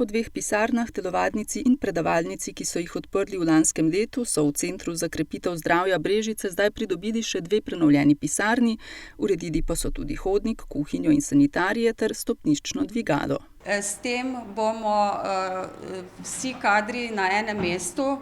po 2 pisarnah, telovadnici in predavalnici, ki so jih odprli v lanskem letu, so v Centru za krepitev zdravja Brežice zdaj pridobili še 2 prenovljeni pisarni, uredili pa so tudi hodnik, kuhinjo in sanitarije ter stopniščno dvigalo. S tem bomo vsi kadri na enem mestu,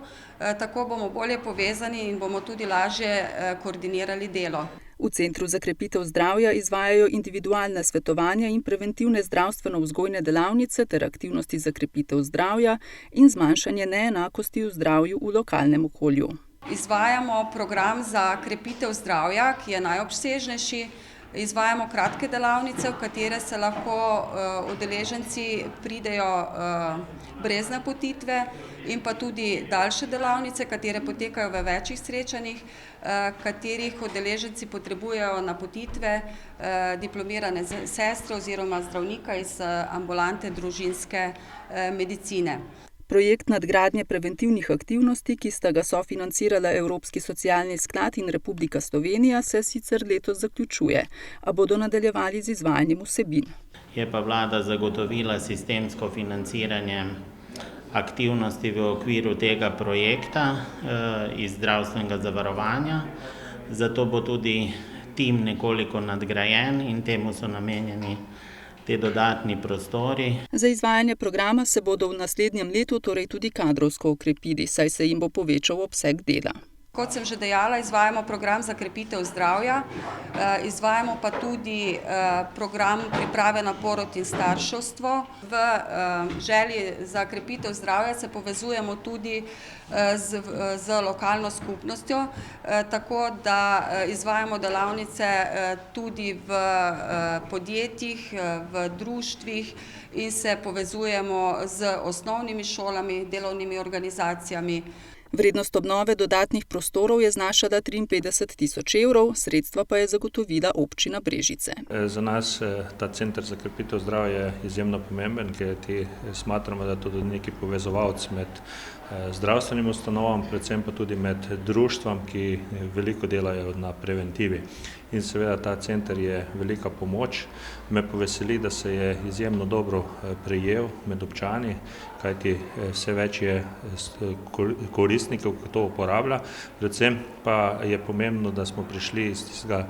tako bomo bolje povezani in bomo tudi lažje koordinirali delo. V Centru za krepitev zdravja izvajajo individualna svetovanja in preventivne zdravstveno-vzgojne delavnice ter aktivnosti za krepitev zdravja in zmanjšanje neenakosti v zdravju v lokalnem okolju. Izvajamo program za krepitev zdravja, ki je najobsežnejši. Izvajamo kratke delavnice, v katere se lahko udeleženci pridejo brez napotitve, in pa tudi daljše delavnice, katere potekajo v večjih srečanjih, katerih udeleženci potrebujejo napotitve diplomirane sestre oziroma zdravnika iz ambulante družinske medicine. Projekt nadgradnje preventivnih aktivnosti, ki sta ga sofinancirala Evropski socialni sklad in Republika Slovenija, se sicer letos zaključuje, a bodo nadaljevali z izvajanjem vsebin. Je pa vlada zagotovila sistemsko financiranje aktivnosti v okviru tega projekta iz zdravstvenega zavarovanja, zato bo tudi tim nekoliko nadgrajen in temu so namenjeni te dodatni prostori. Za izvajanje programa se bodo v naslednjem letu torej tudi kadrovsko okrepili, saj se jim bo povečal obseg dela. Kot sem že dejala, izvajamo program za krepitev zdravja, izvajamo pa tudi program priprave na porod in starševstvo. V želji za krepitev zdravja se povezujemo tudi z lokalno skupnostjo, tako da izvajamo delavnice tudi v podjetjih, v društvih in se povezujemo z osnovnimi šolami, delovnimi organizacijami. Vrednost obnove dodatnih prostorov je znašala 53 tisoč evrov, sredstva pa je zagotovila občina Brežice. Za nas ta Center za krepitev zdravja je izjemno pomemben, ker smatramo, da je to neki povezovalec med zdravstvenim ustanovam, predvsem pa tudi med društvom, ki veliko delajo na preventivi. In seveda ta center je velika pomoč. Me poveseli, da se je izjemno dobro prejel med občani, kajti vse več je koristnikov, ki to uporablja. Predvsem pa je pomembno, da smo prišli iz tistega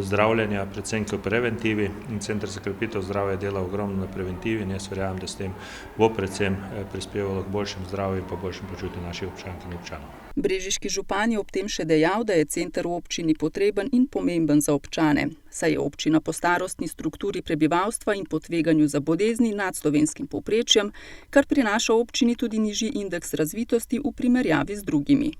zdravljenja predvsem k preventivi in Center za krepitev zdravja dela ogromno na preventivi in jaz verjamem, da s tem bo predvsem prispevalo k boljšemu zdravju in pa boljšemu počutju naših občank in občanov. Brežiški župan je ob tem še dejal, da je center v občini potreben in pomemben za občane, saj je občina po starostni strukturi prebivalstva in po tveganju za bolezni nad slovenskim povprečjem, kar prinaša občini tudi nižji indeks razvitosti v primerjavi z drugimi.